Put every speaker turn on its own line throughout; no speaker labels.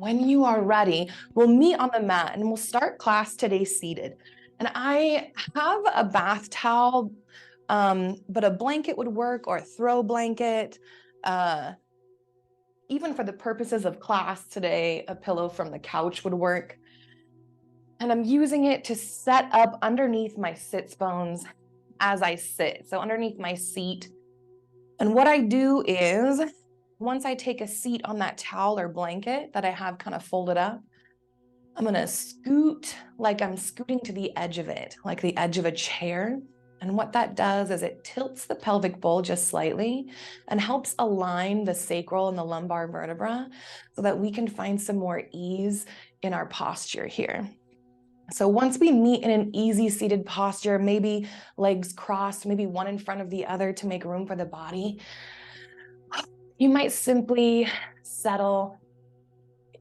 When you are ready, we'll meet on the mat and we'll start class today seated. And I have a bath towel, but a blanket would work, or a throw blanket. Even for the purposes of class today, a pillow from the couch would work. And I'm using it to set up underneath my sits bones as I sit, so underneath my seat. And what I do is, once I take a seat on that towel or blanket that I have kind of folded up, I'm gonna scoot like I'm scooting to the edge of it, like the edge of a chair. And what that does is it tilts the pelvic bowl just slightly and helps align the sacral and the lumbar vertebra so that we can find some more ease in our posture here. So once we meet in an easy seated posture, maybe legs crossed, maybe one in front of the other to make room for the body, you might simply settle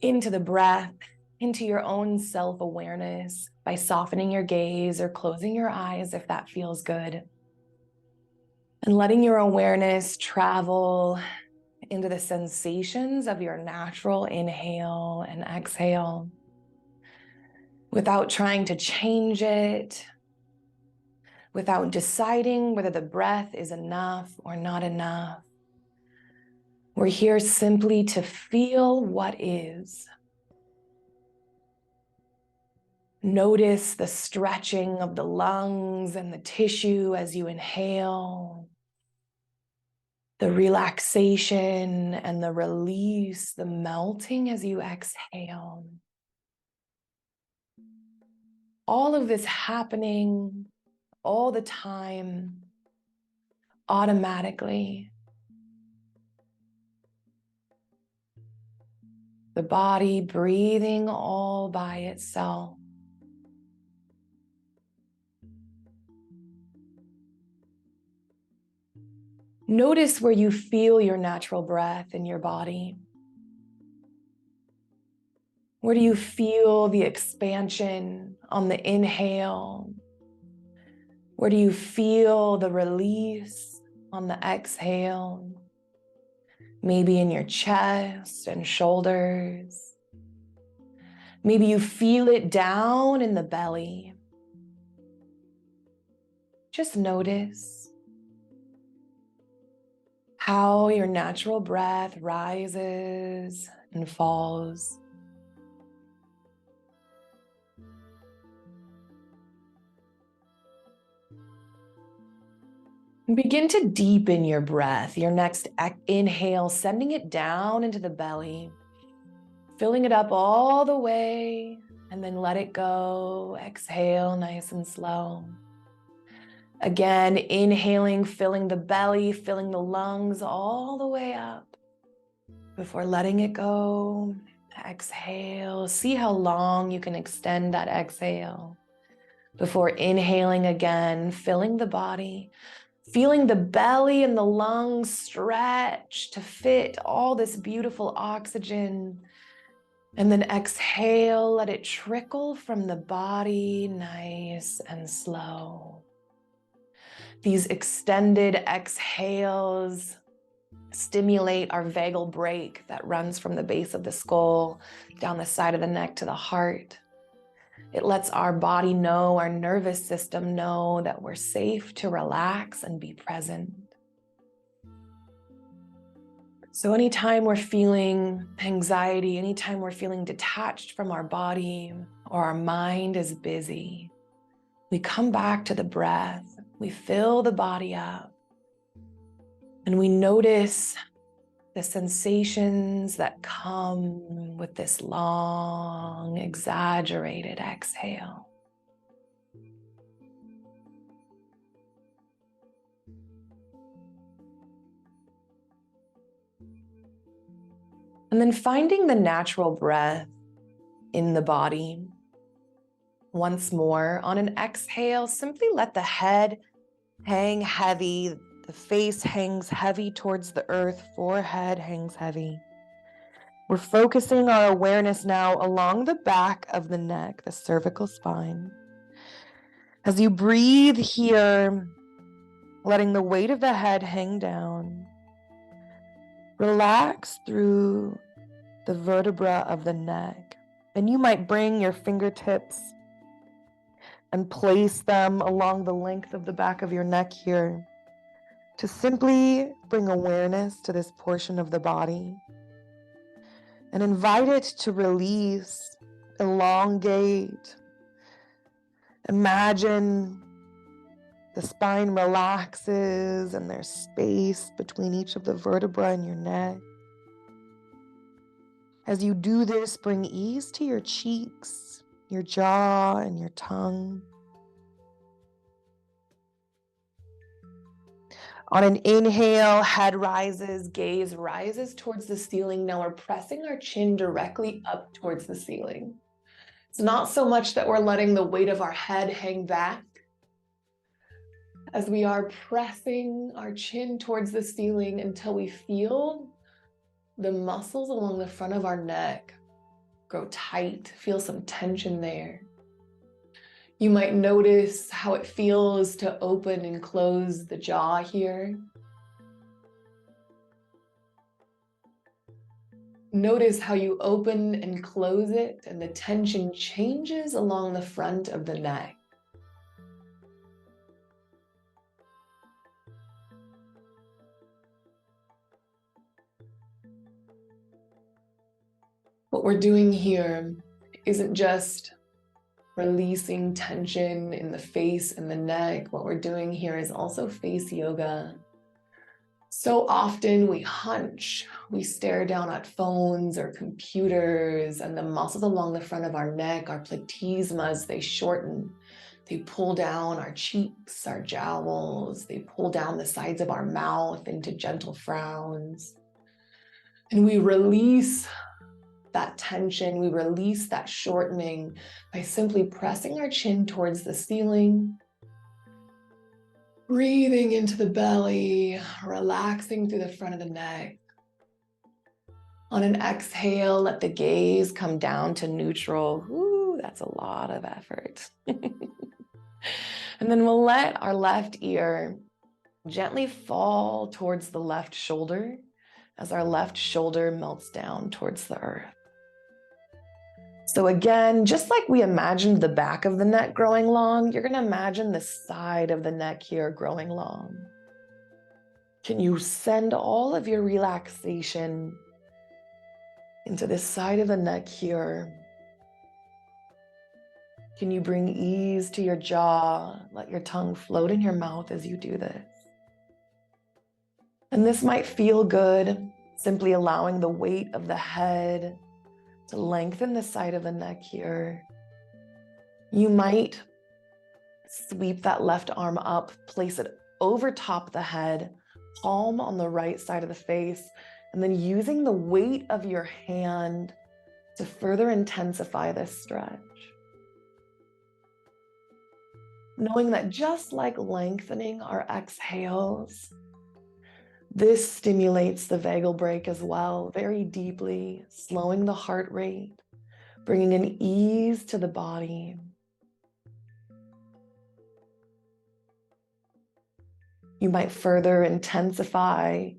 into the breath, into your own self-awareness by softening your gaze or closing your eyes if that feels good. And letting your awareness travel into the sensations of your natural inhale and exhale without trying to change it, without deciding whether the breath is enough or not enough. We're here simply to feel what is. Notice the stretching of the lungs and the tissue as you inhale, the relaxation and the release, the melting as you exhale. All of this happening all the time, automatically. The body breathing all by itself. Notice where you feel your natural breath in your body. Where do you feel the expansion on the inhale? Where do you feel the release on the exhale? Maybe in your chest and shoulders. Maybe you feel it down in the belly. Just notice how your natural breath rises and falls. Begin to deepen your breath. Your next inhale, sending it down into the belly, filling it up all the way, and then let it go. Exhale, nice and slow. Again, inhaling, filling the belly, filling the lungs all the way up before letting it go. Exhale. See how long you can extend that exhale before inhaling again, filling the body, feeling the belly and the lungs stretch to fit all this beautiful oxygen. And then exhale, let it trickle from the body, nice and slow. These extended exhales stimulate our vagal brake that runs from the base of the skull down the side of the neck to the heart. It lets our body know, our nervous system know that we're safe to relax and be present. So anytime we're feeling anxiety, anytime we're feeling detached from our body or our mind is busy, we come back to the breath, we fill the body up, and we notice the sensations that come with this long, exaggerated exhale. And then finding the natural breath in the body. Once more, on an exhale, simply let the head hang heavy. The face hangs heavy towards the earth, forehead hangs heavy. We're focusing our awareness now along the back of the neck, the cervical spine. As you breathe here, letting the weight of the head hang down, relax through the vertebra of the neck. And you might bring your fingertips and place them along the length of the back of your neck here to simply bring awareness to this portion of the body and invite it to release, elongate. Imagine the spine relaxes and there's space between each of the vertebrae in your neck. As you do this, bring ease to your cheeks, your jaw, and your tongue. On an inhale, head rises, gaze rises towards the ceiling. Now we're pressing our chin directly up towards the ceiling. It's not so much that we're letting the weight of our head hang back as we are pressing our chin towards the ceiling until we feel the muscles along the front of our neck grow tight, feel some tension there. You might notice how it feels to open and close the jaw here. Notice how you open and close it and the tension changes along the front of the neck. What we're doing here isn't just releasing tension in the face and the neck. What we're doing here is also face yoga. So often we hunch, we stare down at phones or computers, and the muscles along the front of our neck, our platysmas, they shorten. They pull down our cheeks, our jowls, they pull down the sides of our mouth into gentle frowns. And we release that tension, we release that shortening by simply pressing our chin towards the ceiling, breathing into the belly, relaxing through the front of the neck. On an exhale, let the gaze come down to neutral. Ooh, that's a lot of effort. And then we'll let our left ear gently fall towards the left shoulder as our left shoulder melts down towards the earth. So again, just like we imagined the back of the neck growing long, you're going to imagine the side of the neck here growing long. Can you send all of your relaxation into this side of the neck here? Can you bring ease to your jaw? Let your tongue float in your mouth as you do this. And this might feel good, simply allowing the weight of the head to lengthen the side of the neck here. You might sweep that left arm up, place it over top the head, palm on the right side of the face, and then using the weight of your hand to further intensify this stretch. Knowing that just like lengthening our exhales, this stimulates the vagal brake as well, very deeply, slowing the heart rate, bringing an ease to the body. You might further intensify,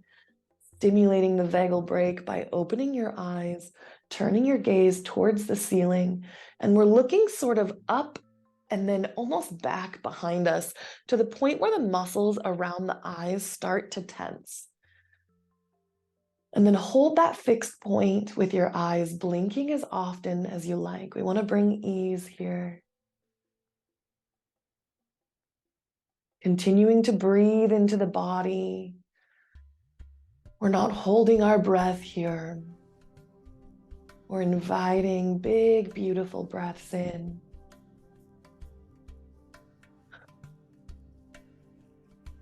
stimulating the vagal brake by opening your eyes, turning your gaze towards the ceiling, and we're looking sort of up and then almost back behind us to the point where the muscles around the eyes start to tense. And then hold that fixed point with your eyes blinking as often as you like. We want to bring ease here. Continuing to breathe into the body. We're not holding our breath here. We're inviting big, beautiful breaths in.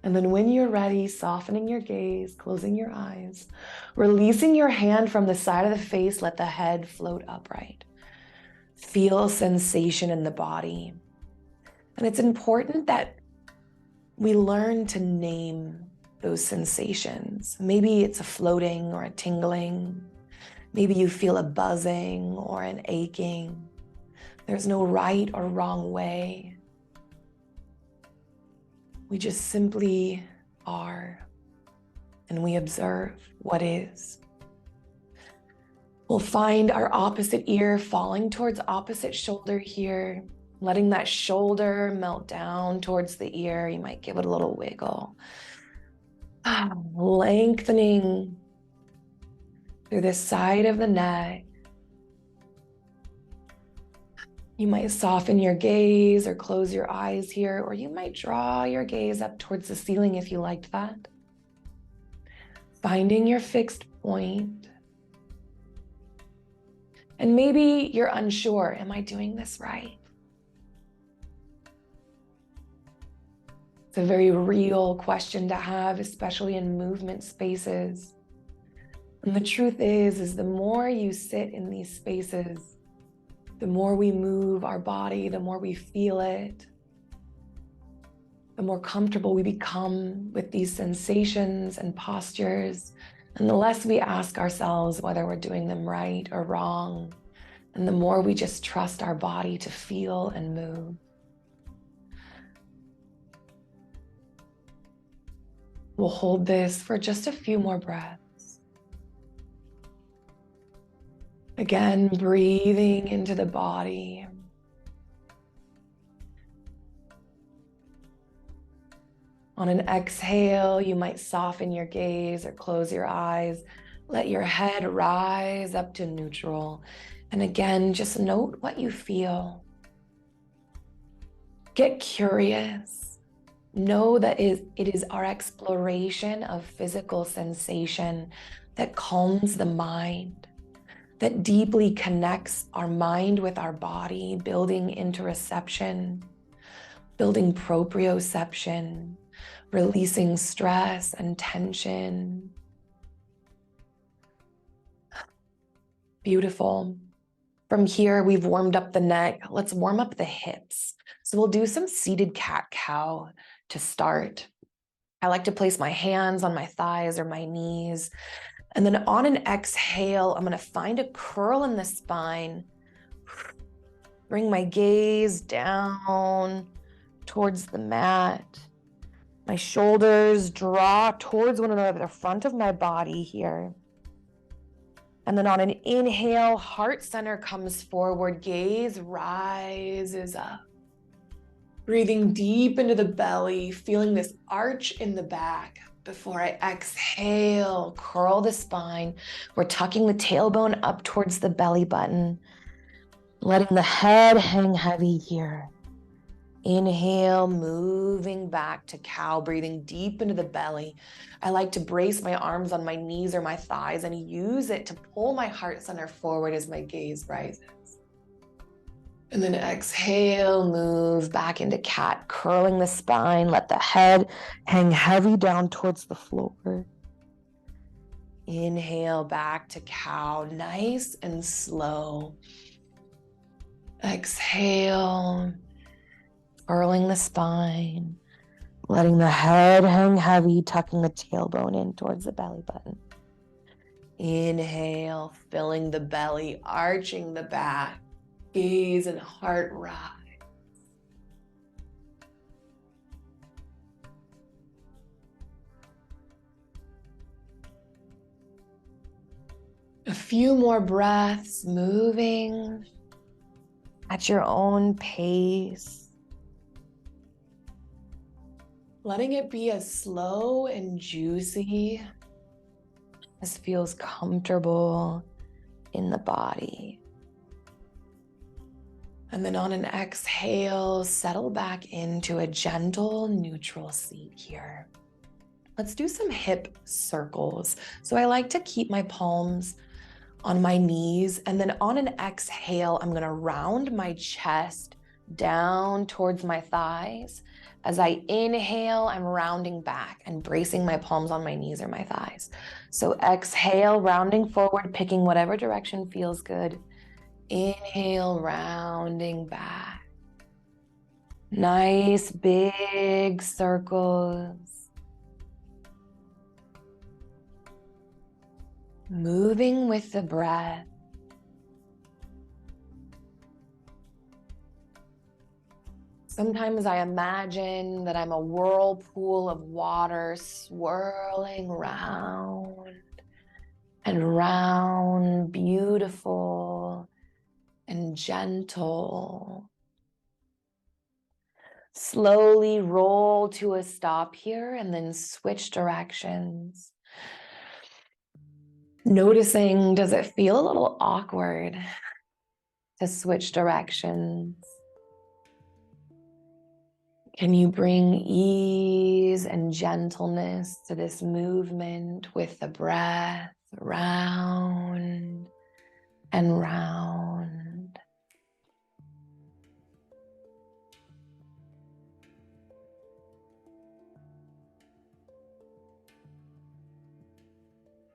And then when you're ready, softening your gaze, closing your eyes, releasing your hand from the side of the face, let the head float upright. Feel sensation in the body. And it's important that we learn to name those sensations. Maybe it's a floating or a tingling. Maybe you feel a buzzing or an aching. There's no right or wrong way. We just simply are, and we observe what is. We'll find our opposite ear falling towards opposite shoulder here, letting that shoulder melt down towards the ear. You might give it a little wiggle. Lengthening through the side of the neck. You might soften your gaze or close your eyes here, or you might draw your gaze up towards the ceiling if you liked that. Finding your fixed point. And maybe you're unsure, am I doing this right? It's a very real question to have, especially in movement spaces. And the truth is the more you sit in these spaces, the more we move our body, the more we feel it, the more comfortable we become with these sensations and postures, and the less we ask ourselves whether we're doing them right or wrong, and the more we just trust our body to feel and move. We'll hold this for just a few more breaths. Again, breathing into the body. On an exhale, you might soften your gaze or close your eyes. Let your head rise up to neutral. And again, just note what you feel. Get curious. Know that it is our exploration of physical sensation that calms the mind, that deeply connects our mind with our body, building interoception, building proprioception, releasing stress and tension. Beautiful. From here, we've warmed up the neck. Let's warm up the hips. So we'll do some seated cat-cow to start. I like to place my hands on my thighs or my knees. And then on an exhale, I'm going to find a curl in the spine. Bring my gaze down towards the mat. My shoulders draw towards one another, the front of my body here. And then on an inhale, heart center comes forward, gaze rises up. Breathing deep into the belly, feeling this arch in the back. Before I exhale, curl the spine. We're tucking the tailbone up towards the belly button, letting the head hang heavy here. Inhale, moving back to cow, breathing deep into the belly. I like to brace my arms on my knees or my thighs and use it to pull my heart center forward as my gaze rises. And then exhale, move back into cat, curling the spine. Let the head hang heavy down towards the floor. Inhale back to cow, nice and slow. Exhale, curling the spine, letting the head hang heavy, tucking the tailbone in towards the belly button. Inhale, filling the belly, arching the back. Gaze and heart rise. A few more breaths, moving at your own pace. Letting it be as slow and juicy as feels comfortable in the body. And then on an exhale, settle back into a gentle, neutral seat here. Let's do some hip circles. So I like to keep my palms on my knees, and then on an exhale, I'm gonna round my chest down towards my thighs. As I inhale, I'm rounding back and bracing my palms on my knees or my thighs. So exhale, rounding forward, picking whatever direction feels good. Inhale, rounding back. Nice big circles. Moving with the breath. Sometimes I imagine that I'm a whirlpool of water swirling round and round, beautiful and gentle. Slowly roll to a stop here and then switch directions. Noticing, does it feel a little awkward to switch directions? Can you bring ease and gentleness to this movement with the breath round and round?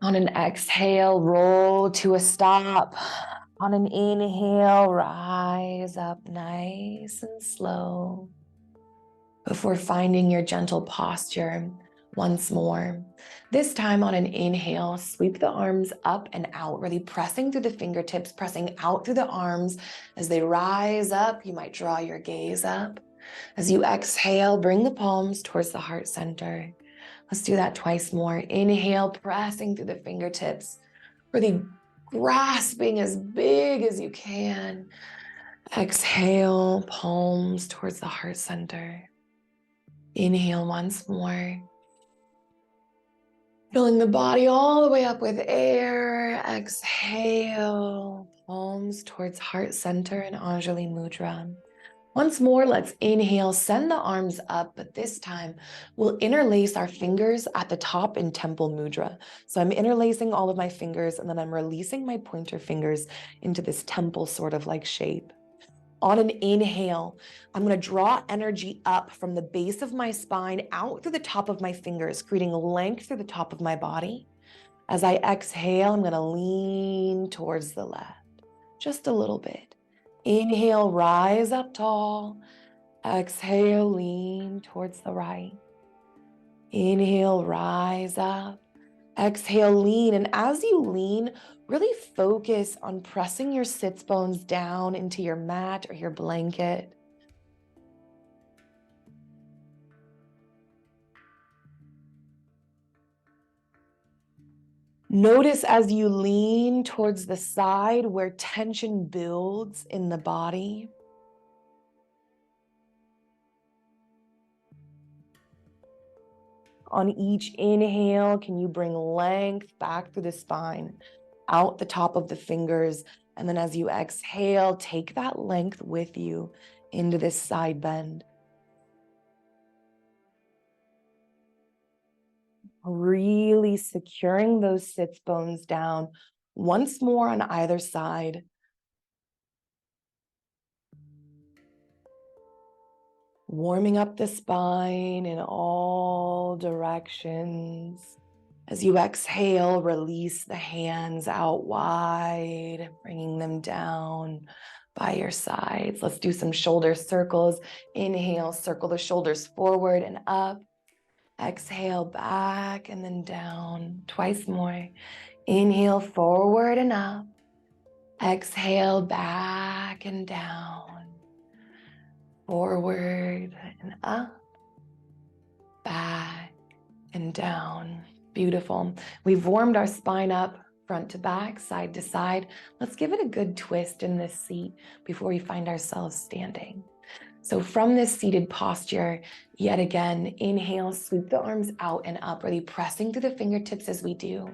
On an exhale, roll to a stop. On an inhale, rise up nice and slow. Before finding your gentle posture once more. This time on an inhale, sweep the arms up and out, really pressing through the fingertips, pressing out through the arms. As they rise up, you might draw your gaze up. As you exhale, bring the palms towards the heart center. Let's do that twice more. Inhale, pressing through the fingertips, really grasping as big as you can. Exhale, palms towards the heart center. Inhale once more. Filling the body all the way up with air. Exhale, palms towards heart center and Anjali Mudra. Once more, let's inhale, send the arms up, but this time we'll interlace our fingers at the top in temple mudra. So I'm interlacing all of my fingers and then I'm releasing my pointer fingers into this temple sort of like shape. On an inhale, I'm going to draw energy up from the base of my spine out through the top of my fingers, creating length through the top of my body. As I exhale, I'm going to lean towards the left, just a little bit. Inhale, rise up tall. Exhale, lean towards the right. Inhale, rise up. Exhale, lean. And as you lean, really focus on pressing your sits bones down into your mat or your blanket. Notice as you lean towards the side where tension builds in the body. On each inhale, can you bring length back through the spine, out the top of the fingers, and then as you exhale, take that length with you into this side bend. Really securing those sits bones down once more on either side. Warming up the spine in all directions. As you exhale, release the hands out wide, bringing them down by your sides. Let's do some shoulder circles. Inhale, circle the shoulders forward and up. Exhale, back and then down. Twice more. Inhale, forward and up. Exhale, back and down. Forward and up. Back and down. Beautiful. We've warmed our spine up front to back, side to side. Let's give it a good twist in this seat before we find ourselves standing. So from this seated posture, yet again, inhale, sweep the arms out and up, really pressing through the fingertips as we do.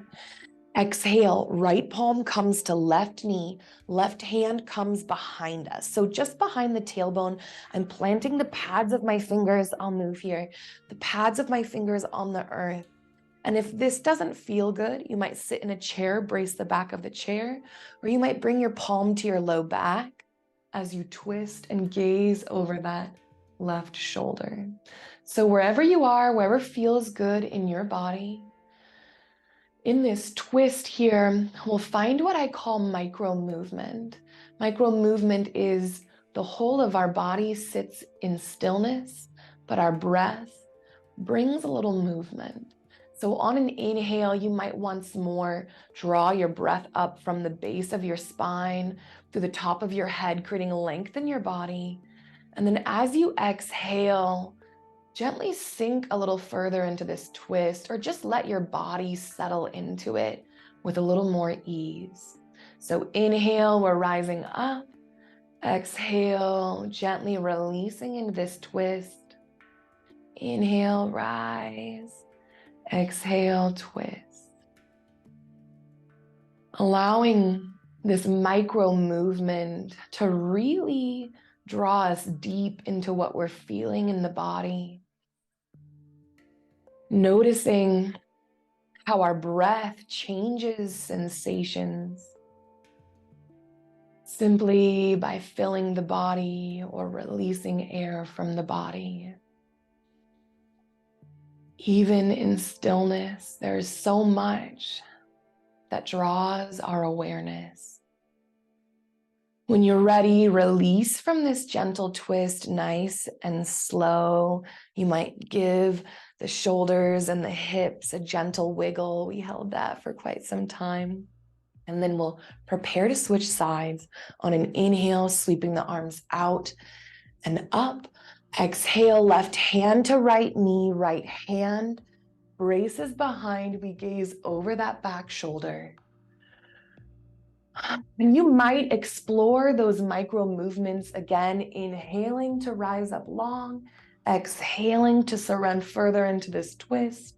Exhale, right palm comes to left knee, left hand comes behind us. So just behind the tailbone, I'm planting the pads of my fingers, I'll move here, the pads of my fingers on the earth. And if this doesn't feel good, you might sit in a chair, brace the back of the chair, or you might bring your palm to your low back as you twist and gaze over that left shoulder. So wherever you are, wherever feels good in your body, in this twist here, we'll find what I call micro movement. Micro movement is the whole of our body sits in stillness, but our breath brings a little movement. So on an inhale, you might once more draw your breath up from the base of your spine through the top of your head, creating length in your body. And then as you exhale, gently sink a little further into this twist, or just let your body settle into it with a little more ease. So inhale, we're rising up. Exhale, gently releasing into this twist. Inhale, rise. Exhale, twist. Allowing this micro movement to really draw us deep into what we're feeling in the body. Noticing how our breath changes sensations simply by filling the body or releasing air from the body. Even in stillness, there's so much that draws our awareness. When you're ready, release from this gentle twist, nice and slow. You might give the shoulders and the hips a gentle wiggle. We held that for quite some time. And then we'll prepare to switch sides. On an inhale, sweeping the arms out and up. Exhale, left hand to right knee, right hand braces behind. We gaze over that back shoulder. And you might explore those micro movements again, inhaling to rise up long, exhaling to surrender further into this twist.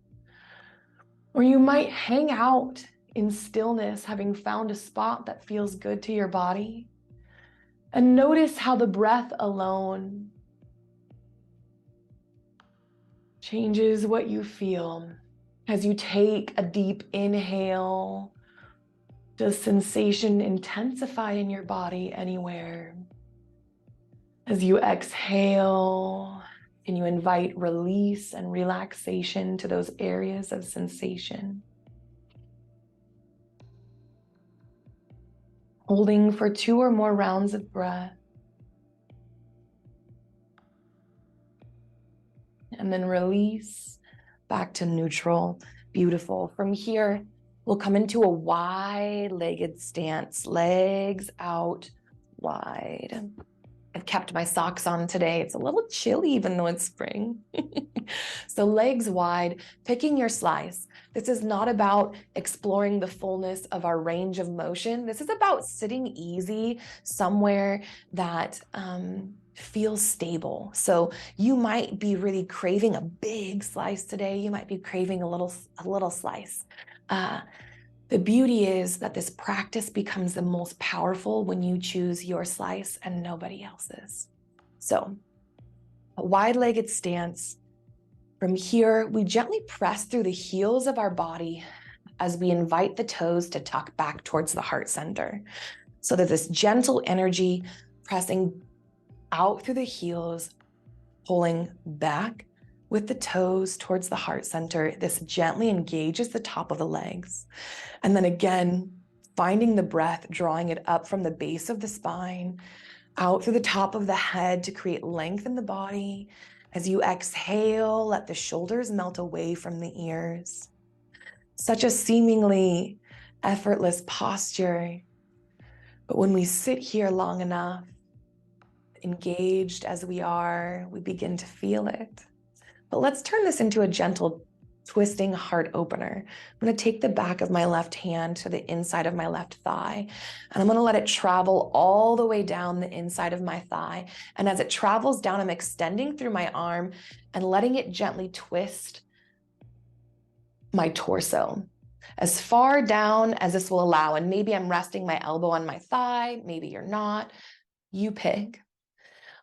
Or you might hang out in stillness, having found a spot that feels good to your body. And notice how the breath alone changes what you feel. As you take a deep inhale, does sensation intensify in your body anywhere? As you exhale, can you invite release and relaxation to those areas of sensation? Holding for 2 or more rounds of breath. And then release back to neutral. Beautiful. From here, we'll come into a wide-legged stance, legs out wide. I've kept my socks on today. It's a little chilly even though it's spring. So legs wide, picking your slice. This is not about exploring the fullness of our range of motion. This is about sitting easy somewhere that feels stable. So you might be really craving a big slice today. You might be craving a little slice. The beauty is that this practice becomes the most powerful when you choose your slice and nobody else's. So a wide-legged stance. From here, we gently press through the heels of our body as we invite the toes to tuck back towards the heart center. So there's this gentle energy pressing out through the heels, pulling back with the toes towards the heart center. This gently engages the top of the legs. And then again, finding the breath, drawing it up from the base of the spine, out through the top of the head to create length in the body. As you exhale, let the shoulders melt away from the ears. Such a seemingly effortless posture. But when we sit here long enough, engaged as we are, we begin to feel it. But let's turn this into a gentle twisting heart opener. I'm going to take the back of my left hand to the inside of my left thigh, and I'm going to let it travel all the way down the inside of my thigh. And as it travels down, I'm extending through my arm and letting it gently twist my torso as far down as this will allow. And maybe I'm resting my elbow on my thigh, maybe you're not. You pick.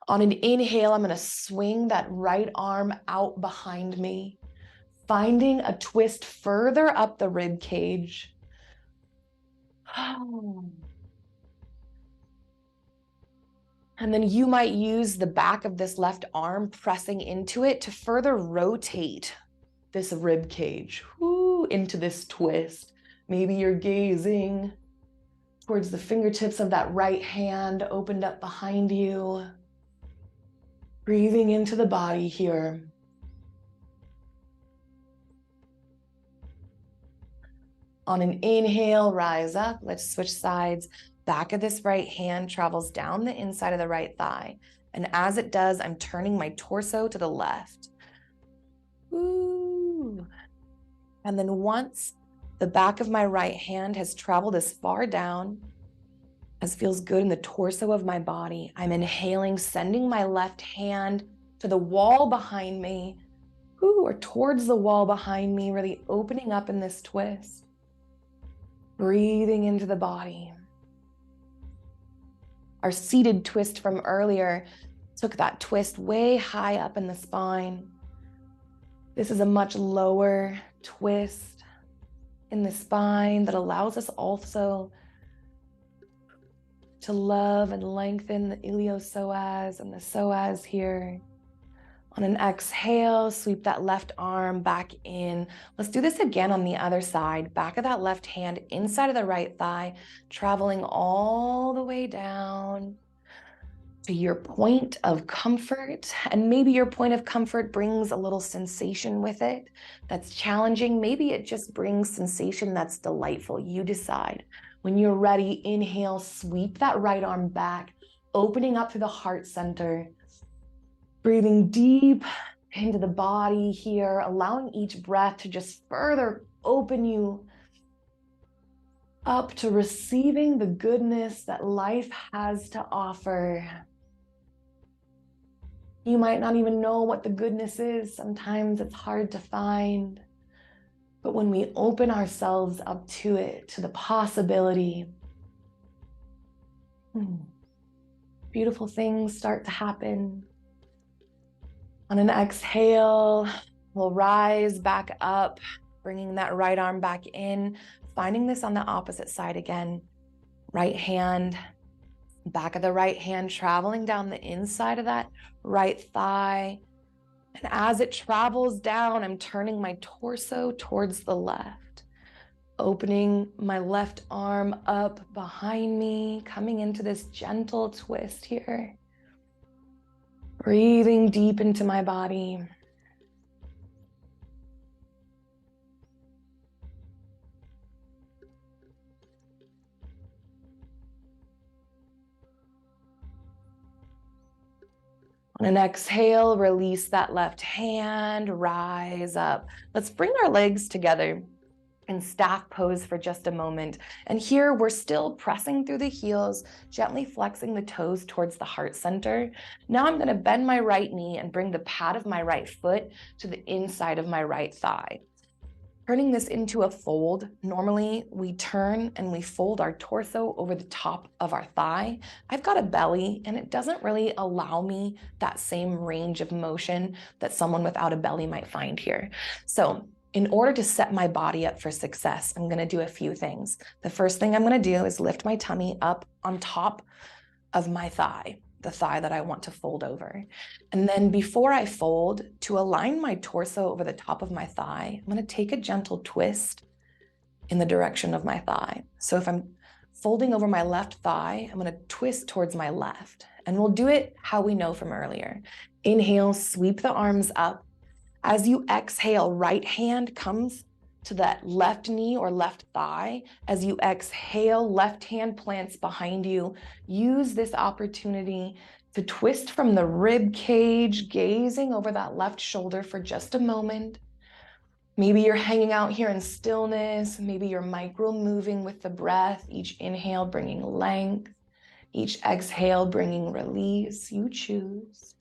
On an inhale, I'm going to swing that right arm out behind me, finding a twist further up the rib cage. And then you might use the back of this left arm pressing into it to further rotate this rib cage into this twist. Maybe you're gazing towards the fingertips of that right hand opened up behind you. Breathing into the body here. On an inhale, rise up. Let's switch sides. Back of this right hand travels down the inside of the right thigh. And as it does, I'm turning my torso to the left. Ooh. And then once The back of my right hand has traveled as far down as feels good in the torso of my body. I'm inhaling, sending my left hand to the wall behind me, or towards the wall behind me, really opening up in this twist. Breathing into the body. Our seated twist from earlier took that twist way high up in the spine. This is a much lower twist in the spine that allows us also to love and lengthen the iliopsoas and the psoas here. On an exhale, sweep that left arm back in. Let's do this again on the other side. Back of that left hand inside of the right thigh, traveling all the way down to your point of comfort. And maybe your point of comfort brings a little sensation with it that's challenging. Maybe it just brings sensation that's delightful. You decide. When you're ready, inhale, sweep that right arm back, opening up through the heart center. Breathing deep into the body here, allowing each breath to just further open you up to receiving the goodness that life has to offer. You might not even know what the goodness is. Sometimes it's hard to find. But when we open ourselves up to it, to the possibility, beautiful things start to happen. On an exhale, we'll rise back up, bringing that right arm back in, finding this on the opposite side again. Right hand, back of the right hand, traveling down the inside of that right thigh. And as it travels down, I'm turning my torso towards the left, opening my left arm up behind me, coming into this gentle twist here. Breathing deep into my body. On an exhale, release that left hand, rise up. Let's bring our legs together in staff pose for just a moment. And here we're still pressing through the heels, gently flexing the toes towards the heart center. Now I'm gonna bend my right knee and bring the pad of my right foot to the inside of my right thigh. Turning this into a fold, normally we turn and we fold our torso over the top of our thigh. I've got a belly and it doesn't really allow me that same range of motion that someone without a belly might find here. So in order to set my body up for success, I'm gonna do a few things. The first thing I'm gonna do is lift my tummy up on top of my thigh, the thigh that I want to fold over. And then before I fold, to align my torso over the top of my thigh, I'm gonna take a gentle twist in the direction of my thigh. So if I'm folding over my left thigh, I'm gonna twist towards my left. And we'll do it how we know from earlier. Inhale, sweep the arms up. As you exhale, right hand comes to that left knee or left thigh. As you exhale, left hand plants behind you. Use this opportunity to twist from the rib cage, gazing over that left shoulder for just a moment. Maybe you're hanging out here in stillness. Maybe you're micro moving with the breath, each inhale bringing length, each exhale bringing release. You choose.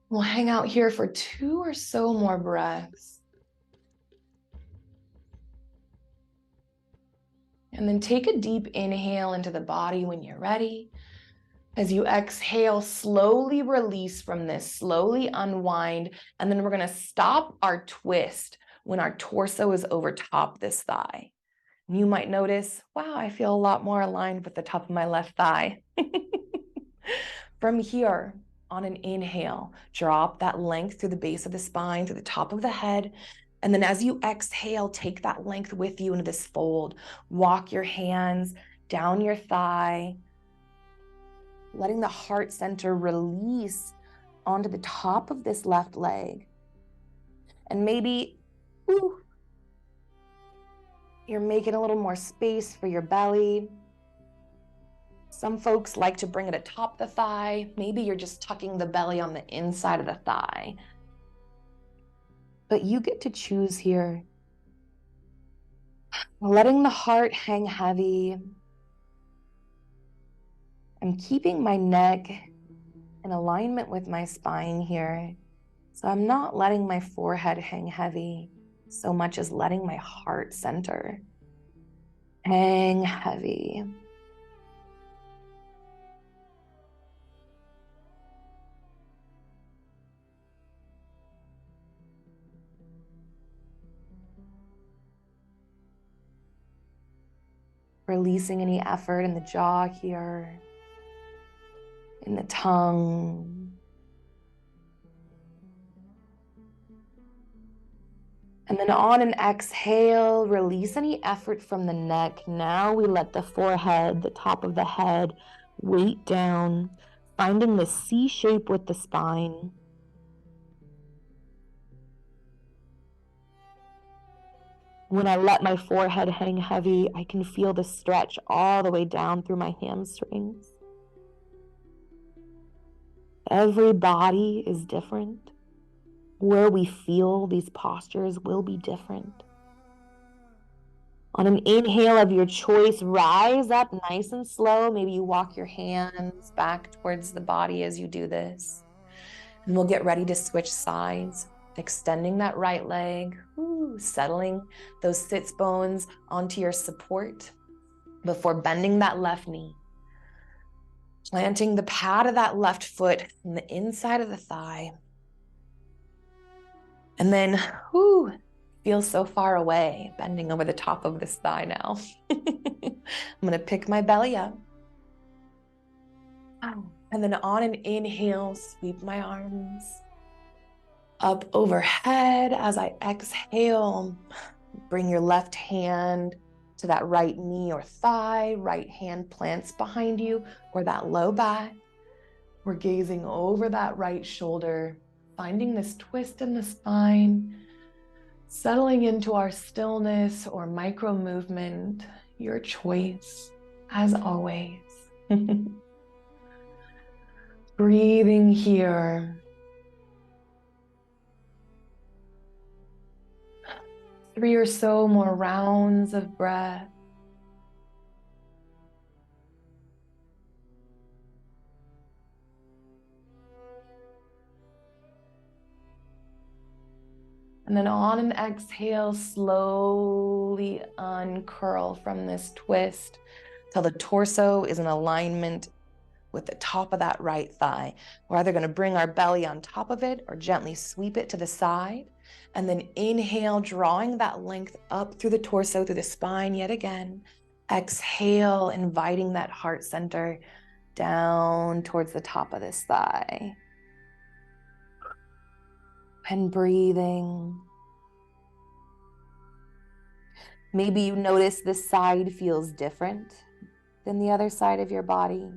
We'll hang out here for 2 or so more breaths. And then take a deep inhale into the body when you're ready. As you exhale, slowly release from this, slowly unwind. And then we're gonna stop our twist when our torso is over top this thigh. And you might notice, wow, I feel a lot more aligned with the top of my left thigh. From here, on an inhale, drop that length through the base of the spine, through the top of the head. And then as you exhale, take that length with you into this fold. Walk your hands down your thigh, letting the heart center release onto the top of this left leg. And maybe you're making a little more space for your belly. Some folks like to bring it atop the thigh. Maybe you're just tucking the belly on the inside of the thigh. But you get to choose here. letting the heart hang heavy. I'm keeping my neck in alignment with my spine here. So I'm not letting my forehead hang heavy so much as letting my heart center hang heavy. Releasing any effort in the jaw here, in the tongue. And then on an exhale, release any effort from the neck. Now we let the forehead, the top of the head, weight down, finding the C shape with the spine. When I let my forehead hang heavy, I can feel the stretch all the way down through my hamstrings. Every body is different. Where we feel these postures will be different. On an inhale of your choice, rise up nice and slow. Maybe you walk your hands back towards the body as you do this. And we'll get ready to switch sides, extending that right leg, settling those sits bones onto your support before bending that left knee. Planting the pad of that left foot in the inside of the thigh. And then, feels so far away, bending over the top of this thigh now. I'm gonna pick my belly up. And then on an inhale, sweep my arms up overhead. As I exhale, bring your left hand to that right knee or thigh. Right hand plants behind you or that low back. We're gazing over that right shoulder, finding this twist in the spine, settling into our stillness or micro movement, your choice, as always. Breathing here. 3 or so more rounds of breath. And then on an exhale, slowly uncurl from this twist till the torso is in alignment with the top of that right thigh. We're either going to bring our belly on top of it or gently sweep it to the side. And then inhale, drawing that length up through the torso, through the spine yet again. Exhale, inviting that heart center down towards the top of this thigh. And breathing. Maybe you notice this side feels different than the other side of your body.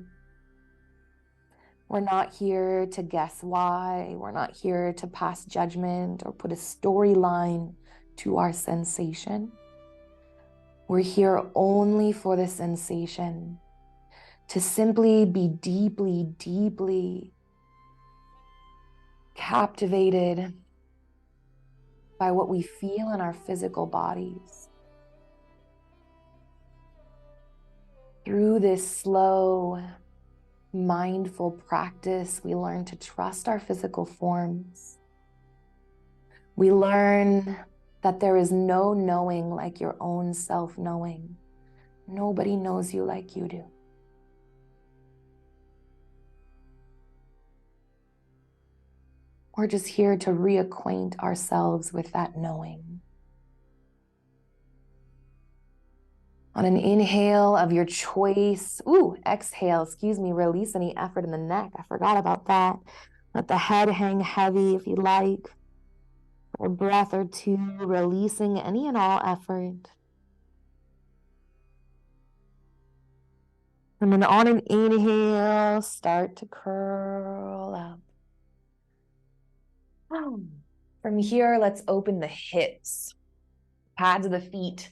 We're not here to guess why. We're not here to pass judgment or put a storyline to our sensation. We're here only for the sensation, to simply be deeply, deeply captivated by what we feel in our physical bodies. Through this slow, mindful practice, we learn to trust our physical forms. We learn that there is no knowing like your own self-knowing. Nobody knows you like you do. We're just here to reacquaint ourselves with that knowing. On an inhale of your choice, exhale, release any effort in the neck. I forgot about that. Let the head hang heavy if you like. For a breath or two, releasing any and all effort. And then on an inhale, start to curl up. From here, let's open the hips. Pads of the feet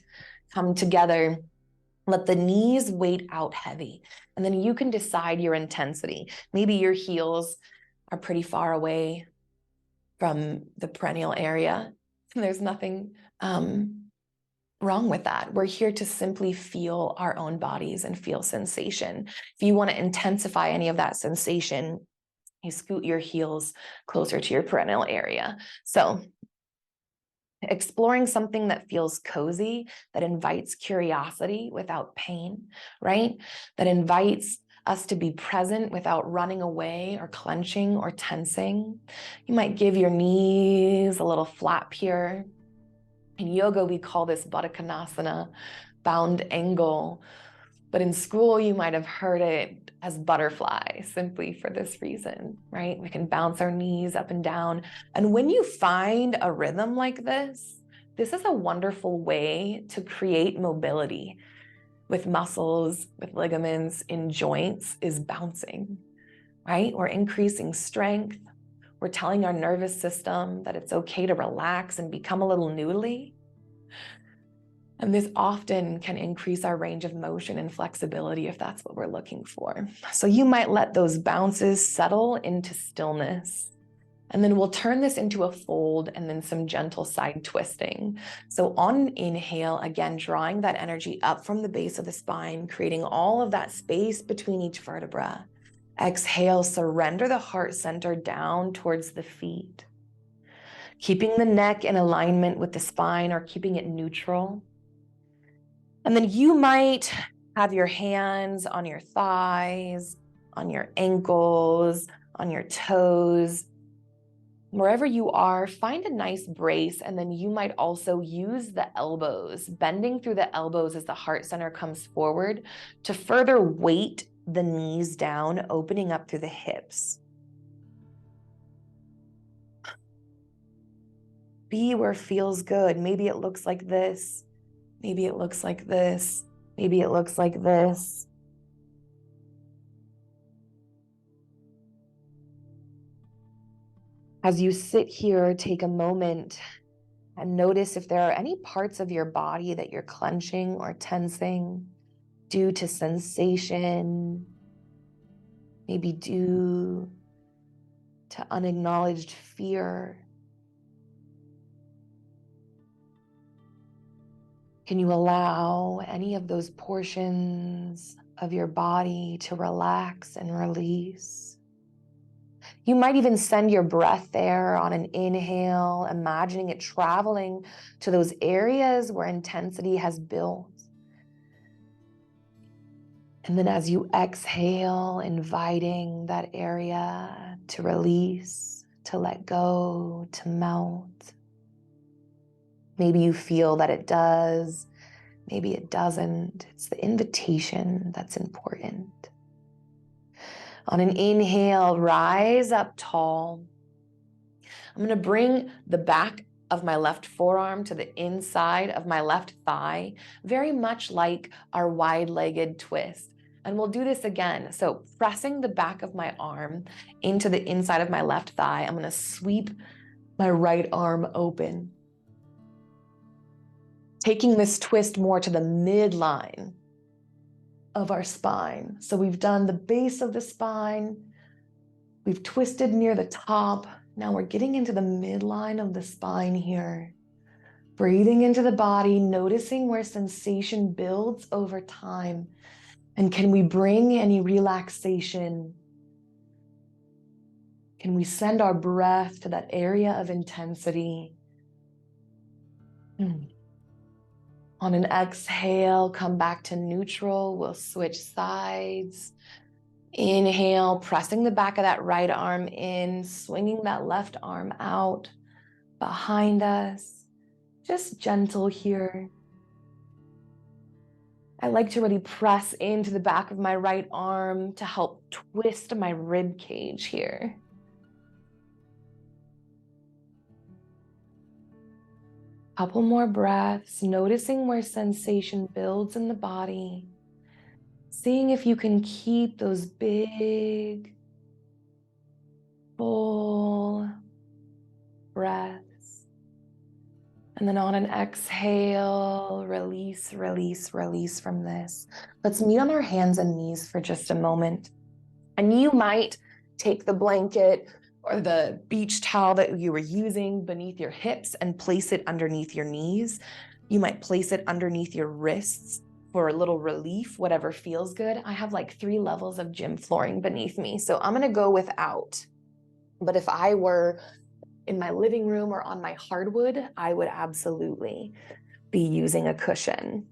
come together. Let the knees weight out heavy. And then you can decide your intensity. Maybe your heels are pretty far away from the perineal area. And there's nothing wrong with that. We're here to simply feel our own bodies and feel sensation. If you want to intensify any of that sensation, you scoot your heels closer to your perineal area. So exploring something that feels cozy, that invites curiosity without pain, right? That invites us to be present without running away or clenching or tensing. You might give your knees a little flap here. In yoga, we call this Baddha Konasana, bound angle. But in school, you might have heard it as butterfly, simply for this reason, right? We can bounce our knees up and down. And when you find a rhythm like this is a wonderful way to create mobility with muscles, with ligaments, in joints, is bouncing, right? We're increasing strength. We're telling our nervous system that it's okay to relax and become a little noodly. And this often can increase our range of motion and flexibility if that's what we're looking for. So you might let those bounces settle into stillness. And then we'll turn this into a fold and then some gentle side twisting. So on inhale, again, drawing that energy up from the base of the spine, creating all of that space between each vertebra. Exhale, surrender the heart center down towards the feet. Keeping the neck in alignment with the spine or keeping it neutral. And then you might have your hands on your thighs, on your ankles, on your toes. Wherever you are, find a nice brace, and then you might also use the elbows, bending through the elbows as the heart center comes forward to further weight the knees down, opening up through the hips. Be where feels good. Maybe it looks like this. Maybe it looks like this. Maybe it looks like this. As you sit here, take a moment and notice if there are any parts of your body that you're clenching or tensing due to sensation, maybe due to unacknowledged fear. Can you allow any of those portions of your body to relax and release? You might even send your breath there on an inhale, imagining it traveling to those areas where intensity has built. And then as you exhale, inviting that area to release, to let go, to melt. Maybe you feel that it does, maybe it doesn't. It's the invitation that's important. On an inhale, rise up tall. I'm going to bring the back of my left forearm to the inside of my left thigh, very much like our wide-legged twist. And we'll do this again. So pressing the back of my arm into the inside of my left thigh, I'm going to sweep my right arm open. Taking this twist more to the midline of our spine. So we've done the base of the spine. We've twisted near the top. Now we're getting into the midline of the spine here. Breathing into the body, noticing where sensation builds over time. And can we bring any relaxation? Can we send our breath to that area of intensity? On an exhale, come back to neutral. We'll switch sides. Inhale, pressing the back of that right arm in, swinging that left arm out behind us. Just gentle here. I like to really press into the back of my right arm to help twist my rib cage here. Couple more breaths, noticing where sensation builds in the body. Seeing if you can keep those big, full breaths. And then on an exhale, release, release, release from this. Let's meet on our hands and knees for just a moment. And you might take the blanket or the beach towel that you were using beneath your hips and place it underneath your knees. You might place it underneath your wrists for a little relief, whatever feels good. I have like 3 levels of gym flooring beneath me, so I'm gonna go without. But if I were in my living room or on my hardwood, I would absolutely be using a cushion.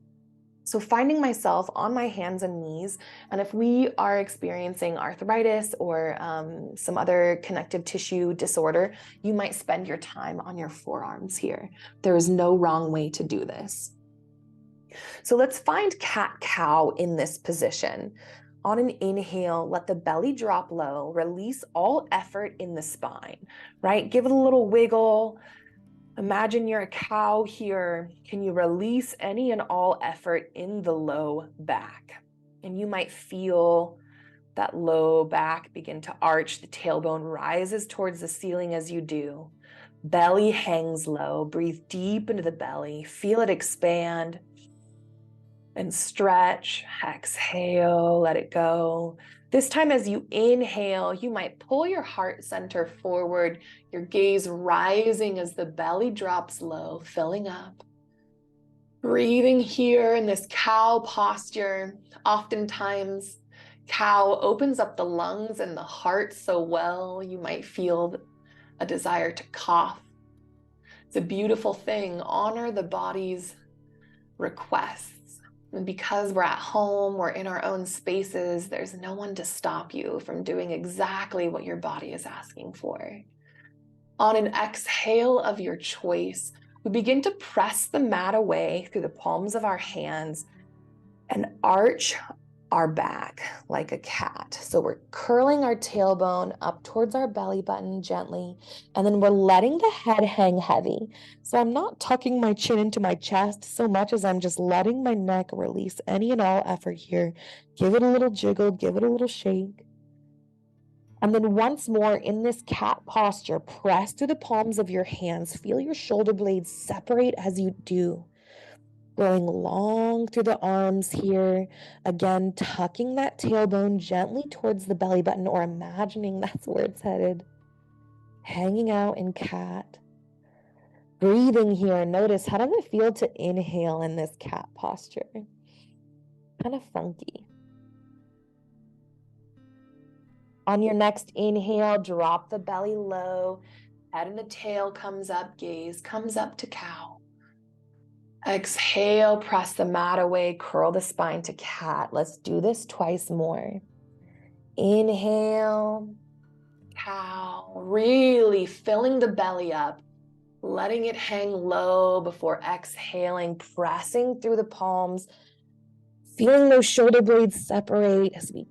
So finding myself on my hands and knees, and if we are experiencing arthritis or some other connective tissue disorder, you might spend your time on your forearms here. There is no wrong way to do this. So let's find cat-cow in this position. On an inhale, let the belly drop low, release all effort in the spine, right? Give it a little wiggle. Imagine you're a cow here. Can you release any and all effort in the low back? And you might feel that low back begin to arch. The tailbone rises towards the ceiling as you do. Belly hangs low. Breathe deep into the belly. Feel it expand and stretch. Exhale, let it go. This time as you inhale, you might pull your heart center forward, your gaze rising as the belly drops low, filling up. Breathing here in this cow posture. Oftentimes, cow opens up the lungs and the heart so well, you might feel a desire to cough. It's a beautiful thing. Honor the body's requests. And because we're at home, we're in our own spaces, there's no one to stop you from doing exactly what your body is asking for. On an exhale of your choice, we begin to press the mat away through the palms of our hands and arch our back like a cat. So we're curling our tailbone up towards our belly button gently, and then we're letting the head hang heavy. So I'm not tucking my chin into my chest so much as I'm just letting my neck release any and all effort here. Give it a little jiggle, give it a little shake. And then once more in this cat posture, press through the palms of your hands. Feel your shoulder blades separate as you do. Going long through the arms here. Again, tucking that tailbone gently towards the belly button, or imagining that's where it's headed. Hanging out in cat. Breathing here. Notice, how does it feel to inhale in this cat posture? Kind of funky. On your next inhale, drop the belly low. Head and the tail comes up, gaze comes up to cow. Exhale, press the mat away, curl the spine to cat. Let's do this twice more. Inhale, cow, really filling the belly up, letting it hang low before exhaling, pressing through the palms, feeling those shoulder blades separate as we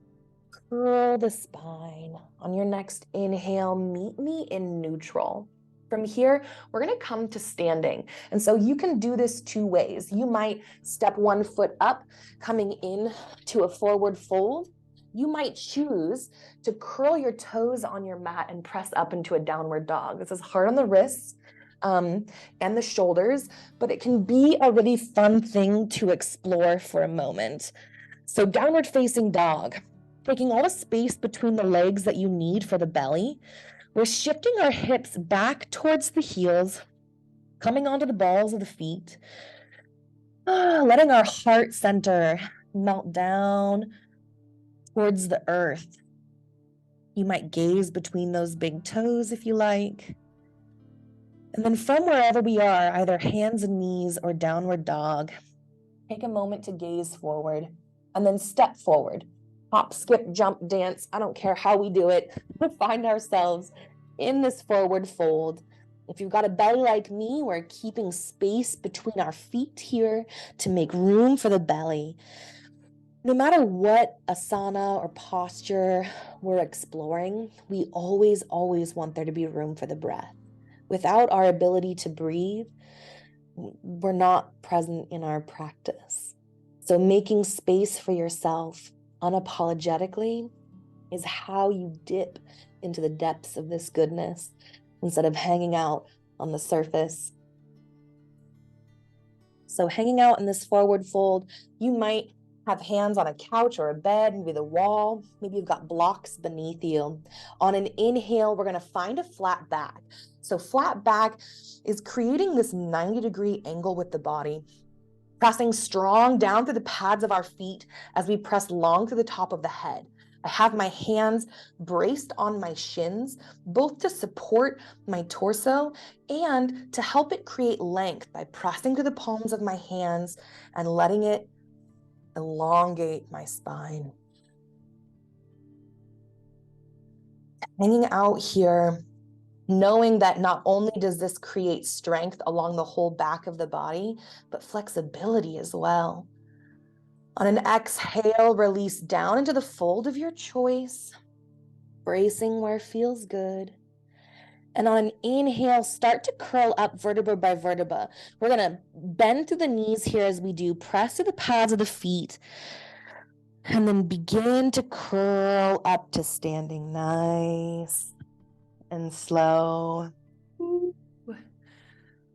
curl the spine. On your next inhale, meet me in neutral. From here, we're going to come to standing. And so you can do this 2 ways. You might step 1 foot up, coming in to a forward fold. You might choose to curl your toes on your mat and press up into a downward dog. This is hard on the wrists and the shoulders, but it can be a really fun thing to explore for a moment. So downward facing dog, taking all the space between the legs that you need for the belly. We're shifting our hips back towards the heels, coming onto the balls of the feet, letting our heart center melt down towards the earth. You might gaze between those big toes if you like. And then from wherever we are, either hands and knees or downward dog, take a moment to gaze forward and then step forward. Hop, skip, jump, dance. I don't care how we do it. Find ourselves in this forward fold. If you've got a belly like me, we're keeping space between our feet here to make room for the belly. No matter what asana or posture we're exploring, we always want there to be room for the breath. Without our ability to breathe, we're not present in our practice. So making space for yourself unapologetically is how you dip into the depths of this goodness instead of hanging out on the surface. So hanging out in this forward fold, you might have hands on a couch or a bed, maybe the wall, maybe you've got blocks beneath you. On an inhale, we're gonna find a flat back. So flat back is creating this 90-degree angle with the body, pressing strong down through the pads of our feet as we press long through the top of the head. I have my hands braced on my shins, both to support my torso and to help it create length by pressing to the palms of my hands and letting it elongate my spine. Hanging out here, knowing that not only does this create strength along the whole back of the body, but flexibility as well. On an exhale, release down into the fold of your choice, bracing where it feels good. And on an inhale, start to curl up vertebra by vertebra. We're gonna bend through the knees here as we do, press to the pads of the feet, and then begin to curl up to standing nice and slow.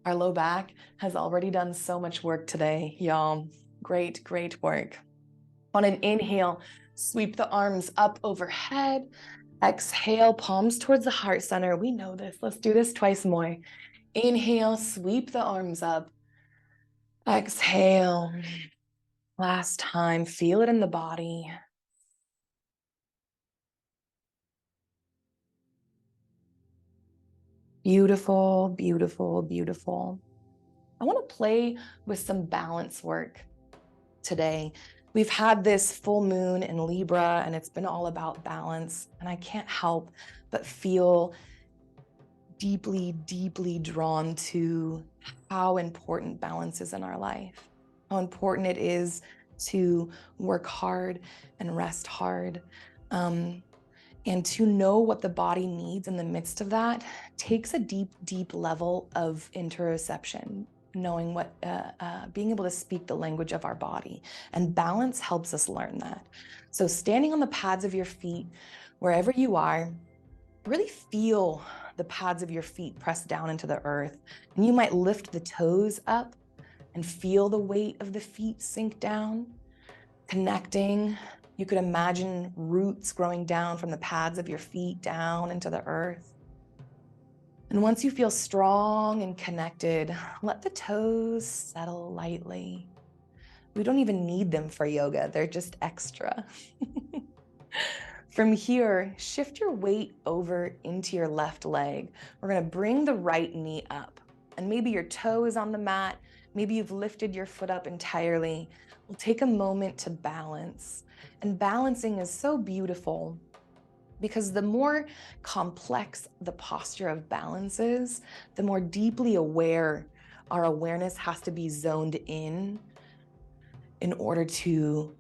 Our low back has already done so much work today, y'all. Great, great work. On an inhale, sweep the arms up overhead. Exhale, palms towards the heart center. We know this. Let's do this twice more. Inhale, sweep the arms up. Exhale. Last time, feel it in the body. Beautiful, beautiful, beautiful. I want to play with some balance work today. We've had this full moon in Libra, and it's been all about balance. And I can't help but feel deeply, deeply drawn to how important balance is in our life, how important it is to work hard and rest hard. And to know what the body needs in the midst of that takes a deep, deep level of interoception, knowing what, being able to speak the language of our body. And balance helps us learn that. So standing on the pads of your feet, wherever you are, really feel the pads of your feet press down into the earth. And you might lift the toes up and feel the weight of the feet sink down, connecting. You could imagine roots growing down from the pads of your feet down into the earth. And once you feel strong and connected, let the toes settle lightly. We don't even need them for yoga. They're just extra. From here, shift your weight over into your left leg. We're gonna bring the right knee up, and maybe your toe is on the mat. Maybe you've lifted your foot up entirely. We'll take a moment to balance. And balancing is so beautiful because the more complex the posture of balance is, the more deeply aware our awareness has to be zoned in order to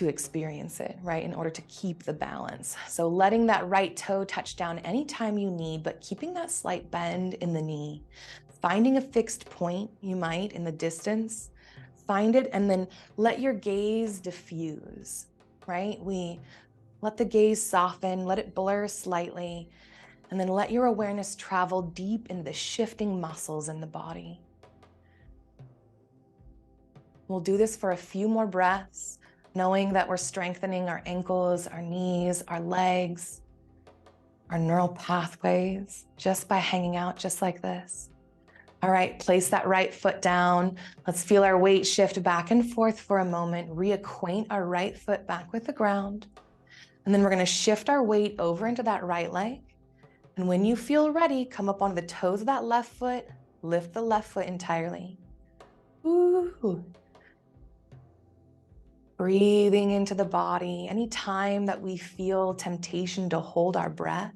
experience it, right? In order to keep the balance. So letting that right toe touch down anytime you need, but keeping that slight bend in the knee. Finding a fixed point, you might, in the distance. Find it and then let your gaze diffuse, right? We let the gaze soften, let it blur slightly, and then let your awareness travel deep into the shifting muscles in the body. We'll do this for a few more breaths, knowing that we're strengthening our ankles, our knees, our legs, our neural pathways, just by hanging out just like this. All right, place that right foot down. Let's feel our weight shift back and forth for a moment, reacquaint our right foot back with the ground. And then we're gonna shift our weight over into that right leg. And when you feel ready, come up onto the toes of that left foot, lift the left foot entirely. Ooh. Breathing into the body. Anytime that we feel temptation to hold our breath,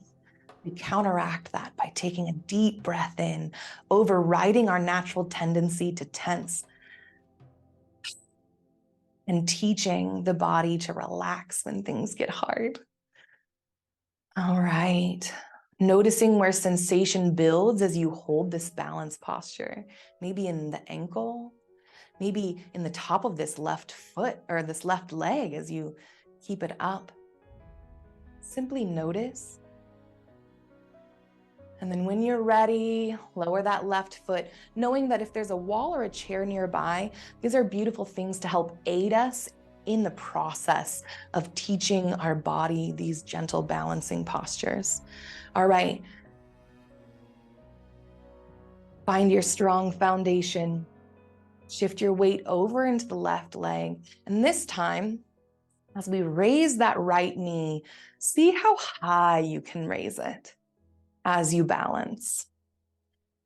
we counteract that by taking a deep breath in, overriding our natural tendency to tense, and teaching the body to relax when things get hard. All right. Noticing where sensation builds as you hold this balanced posture, maybe in the ankle, maybe in the top of this left foot or this left leg as you keep it up. Simply notice. And then when you're ready, lower that left foot, knowing that if there's a wall or a chair nearby, these are beautiful things to help aid us in the process of teaching our body these gentle balancing postures. All right. Find your strong foundation. Shift your weight over into the left leg. And this time, as we raise that right knee, see how high you can raise it as you balance.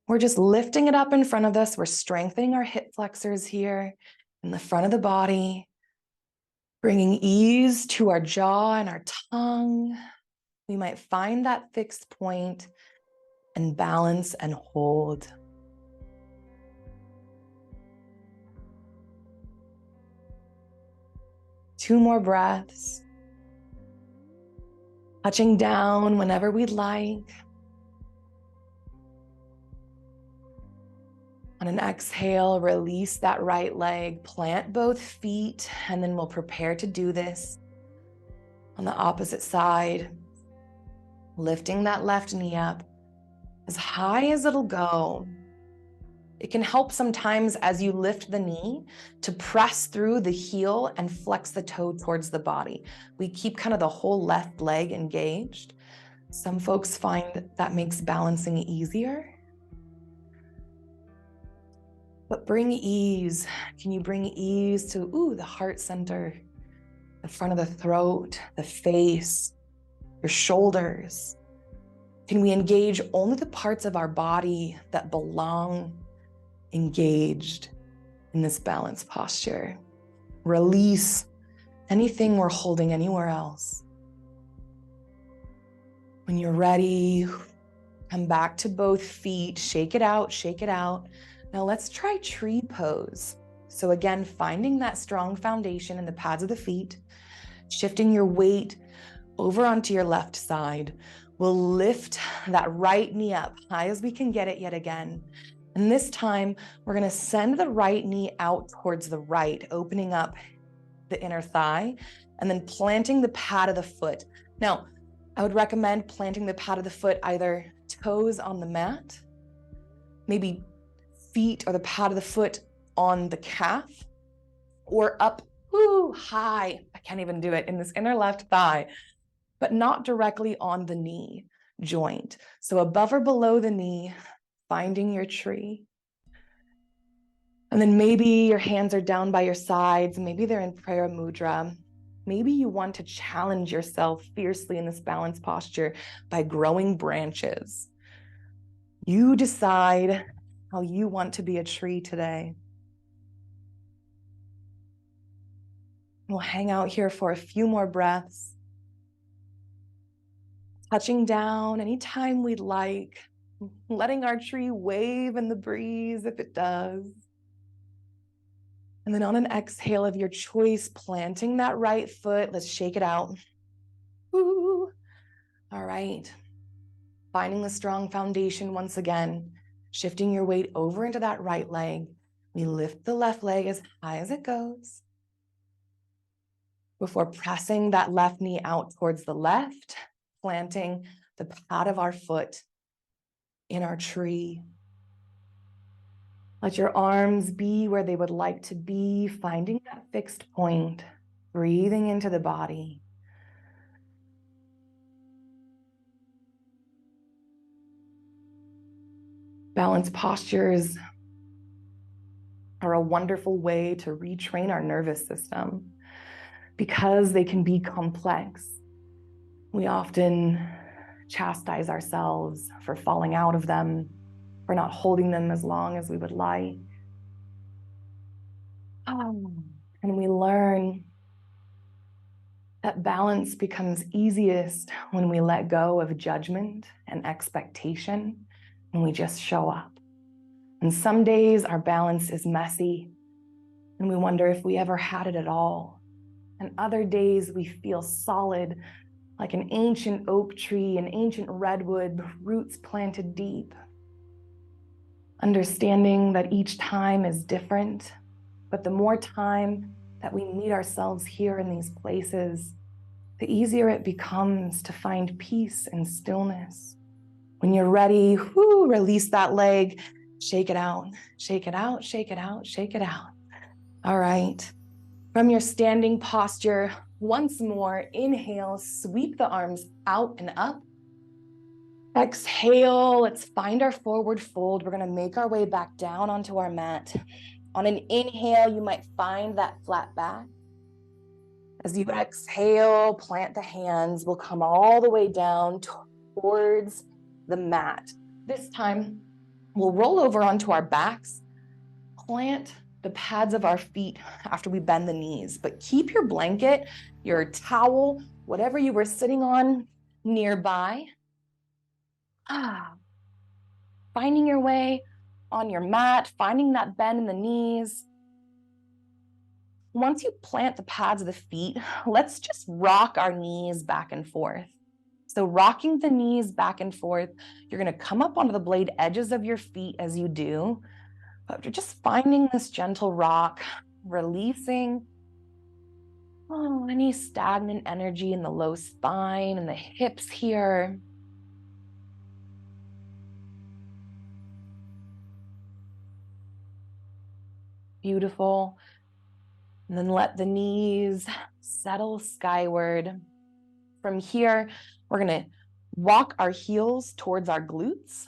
We're just lifting it up in front of us. We're strengthening our hip flexors here in the front of the body, bringing ease to our jaw and our tongue. We might find that fixed point and balance and hold. Two more breaths. Touching down whenever we'd like. On an exhale, release that right leg, plant both feet, and then we'll prepare to do this on the opposite side. Lifting that left knee up as high as it'll go. It can help sometimes as you lift the knee to press through the heel and flex the toe towards the body. We keep kind of the whole left leg engaged. Some folks find that makes balancing easier. But bring ease. Can you bring ease to the heart center, the front of the throat, the face, your shoulders? Can we engage only the parts of our body that belong engaged in this balance posture? Release anything we're holding anywhere else. When you're ready, come back to both feet, shake it out, shake it out. Now let's try tree pose. So again, finding that strong foundation in the pads of the feet, shifting your weight over onto your left side. We'll lift that right knee up high as we can get it yet again. And this time, we're gonna send the right knee out towards the right, opening up the inner thigh, and then planting the pad of the foot. Now, I would recommend planting the pad of the foot either toes on the mat, maybe feet or the pad of the foot on the calf, or up high, I can't even do it, in this inner left thigh, but not directly on the knee joint. So above or below the knee, finding your tree. And then maybe your hands are down by your sides, maybe they're in prayer mudra. Maybe you want to challenge yourself fiercely in this balance posture by growing branches. You decide how you want to be a tree today. We'll hang out here for a few more breaths, touching down anytime we'd like, letting our tree wave in the breeze if it does. And then on an exhale of your choice, planting that right foot, let's shake it out. Woo. All right. Finding the strong foundation once again, shifting your weight over into that right leg. We lift the left leg as high as it goes before pressing that left knee out towards the left, planting the pad of our foot in our tree. Let your arms be where they would like to be, finding that fixed point, breathing into the body. Balance postures are a wonderful way to retrain our nervous system because they can be complex. We often chastise ourselves for falling out of them, for not holding them as long as we would like. And we learn that balance becomes easiest when we let go of judgment and expectation, and we just show up. And some days our balance is messy, and we wonder if we ever had it at all. And other days we feel solid, like an ancient oak tree, an ancient redwood, roots planted deep. Understanding that each time is different, but the more time that we meet ourselves here in these places, the easier it becomes to find peace and stillness. When you're ready, release that leg, shake it out, shake it out, shake it out, shake it out. All right. From your standing posture, once more, inhale, sweep the arms out and up. Exhale, let's find our forward fold. We're gonna make our way back down onto our mat. On an inhale, you might find that flat back. As you exhale, plant the hands. We'll come all the way down towards the mat. This time, we'll roll over onto our backs, plant the pads of our feet after we bend the knees, but keep your blanket, your towel, whatever you were sitting on nearby. Finding your way on your mat, finding that bend in the knees. Once you plant the pads of the feet, let's just rock our knees back and forth. So rocking the knees back and forth, you're gonna come up onto the blade edges of your feet as you do, but you're just finding this gentle rock, releasing any stagnant energy in the low spine and the hips here. Beautiful. And then let the knees settle skyward. From here, we're gonna walk our heels towards our glutes,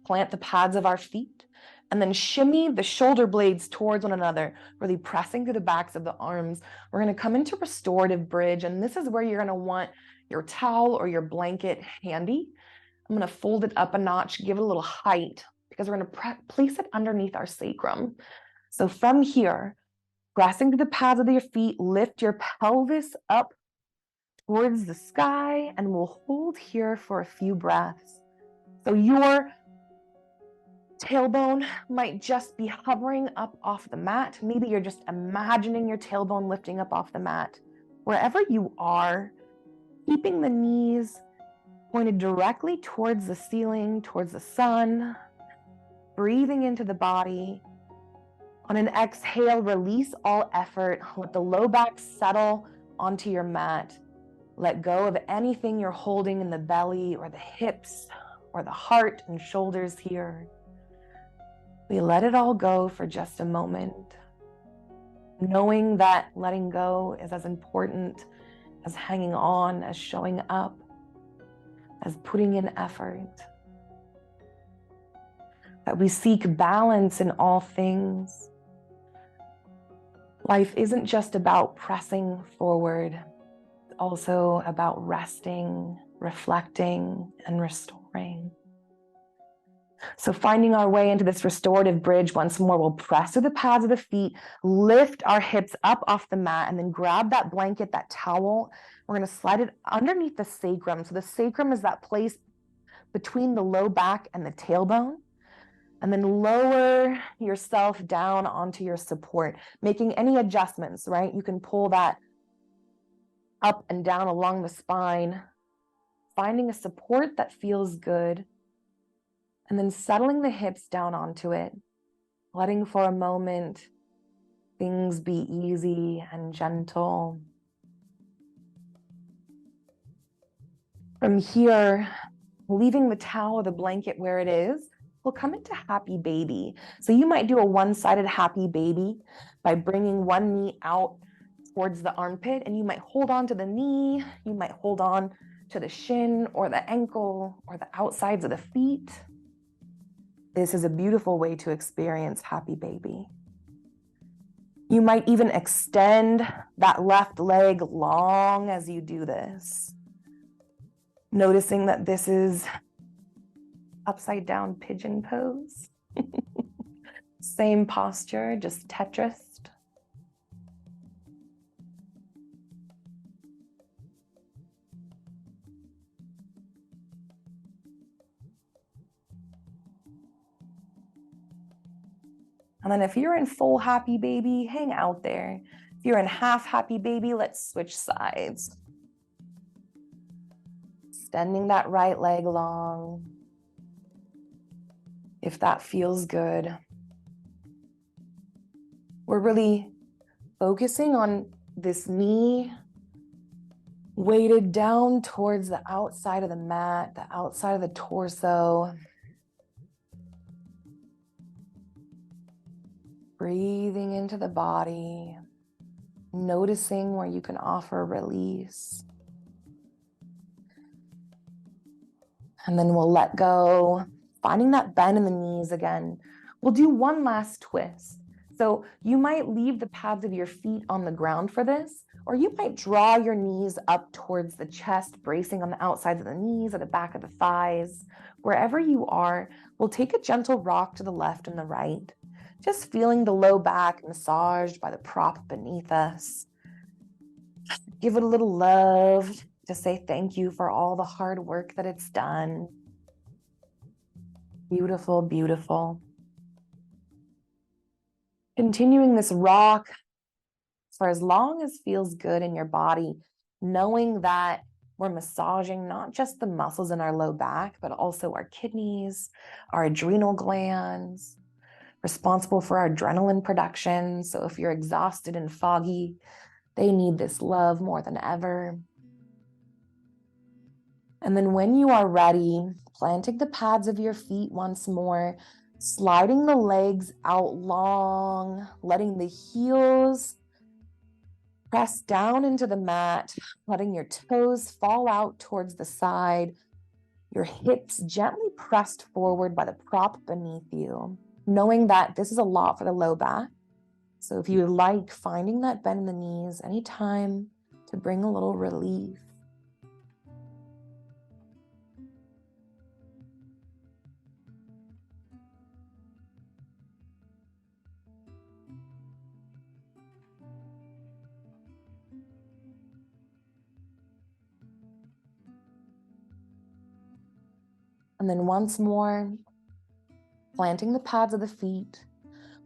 plant the pads of our feet, and then shimmy the shoulder blades towards one another, really pressing through the backs of the arms. We're gonna come into restorative bridge, and this is where you're gonna want your towel or your blanket handy. I'm gonna fold it up a notch, give it a little height, because we're gonna place it underneath our sacrum. So from here, pressing to the pads of your feet, lift your pelvis up towards the sky, and we'll hold here for a few breaths. So your tailbone might just be hovering up off the mat. Maybe you're just imagining your tailbone lifting up off the mat. Wherever you are, keeping the knees pointed directly towards the ceiling, towards the sun, breathing into the body. On an exhale, release all effort. Let the low back settle onto your mat. Let go of anything you're holding in the belly or the hips or the heart and shoulders here. We let it all go for just a moment, knowing that letting go is as important as hanging on, as showing up, as putting in effort. That we seek balance in all things. Life isn't just about pressing forward. It's also about resting, reflecting, and restoring. So finding our way into this restorative bridge once more, we'll press through the pads of the feet, lift our hips up off the mat, and then grab that blanket, that towel. We're gonna slide it underneath the sacrum. So the sacrum is that place between the low back and the tailbone. And then lower yourself down onto your support, making any adjustments, right? You can pull that up and down along the spine, finding a support that feels good, and then settling the hips down onto it, letting for a moment things be easy and gentle. From here, leaving the towel or the blanket where it is, we'll come into happy baby. So you might do a one-sided happy baby by bringing one knee out towards the armpit, and you might hold on to the knee, you might hold on to the shin or the ankle or the outsides of the feet. This is a beautiful way to experience happy baby. You might even extend that left leg long as you do this, noticing that this is upside down pigeon pose. Same posture, just Tetrised. And then if you're in full happy baby, hang out there. If you're in half happy baby, let's switch sides. Extending that right leg long, if that feels good. We're really focusing on this knee weighted down towards the outside of the mat, the outside of the torso. Breathing into the body. noticing where you can offer release. And then we'll let go, finding that bend in the knees again. We'll do one last twist. So you might leave the pads of your feet on the ground for this, or you might draw your knees up towards the chest, bracing on the outsides of the knees or the back of the thighs. Wherever you are, we'll take a gentle rock to the left and the right, just feeling the low back massaged by the prop beneath us. Give it a little love to say thank you for all the hard work that it's done. Beautiful, beautiful. Continuing this rock for as long as feels good in your body, knowing that we're massaging not just the muscles in our low back, but also our kidneys, our adrenal glands, responsible for our adrenaline production. So if you're exhausted and foggy, they need this love more than ever. And then when you are ready, planting the pads of your feet once more, sliding the legs out long, letting the heels press down into the mat, letting your toes fall out towards the side, your hips gently pressed forward by the prop beneath you, knowing that this is a lot for the low back. So if you like, finding that bend in the knees anytime to bring a little relief. And then once more, planting the pads of the feet,